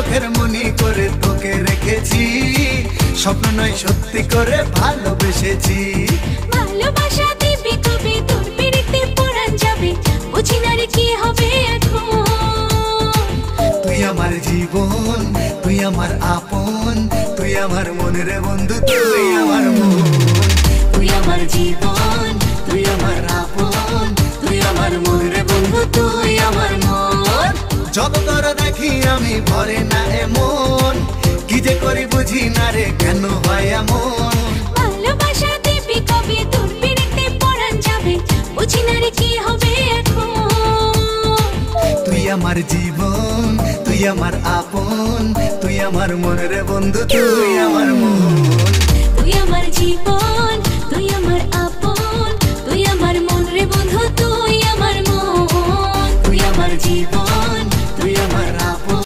চোখের মনি করে তোকে রেখেছি, স্বপ্ন নয় সত্যি করে ভালোবেসেছি। ভালোবাসা দিবি কবে, তোর পিড়িতে পরাণ যাবে, বুঝি না রে কি হবে এখন। তুই আমার জীবন, তুই আমার আপন, তুই আমার মনের বন্ধু, তুই আমার মন। তুই আমার জীবন, তুই আমার আপন, তুই আমার মনের বন্ধু, তুই আমার মন। যত তোর দেখি আমি ভরে না এমন, কি যে করি বুঝি না রে কেন হয় এমন। ভালোবাসা দিবি কবে, তোর পিড়িতে পরাণ যাবে, বুঝি না রে কি হবে এখন। তুই আমার জীবন, তুই আমার আপন, তুই আমার মনের বন্ধু, তুই আমার মন। তুই আমার জীবন,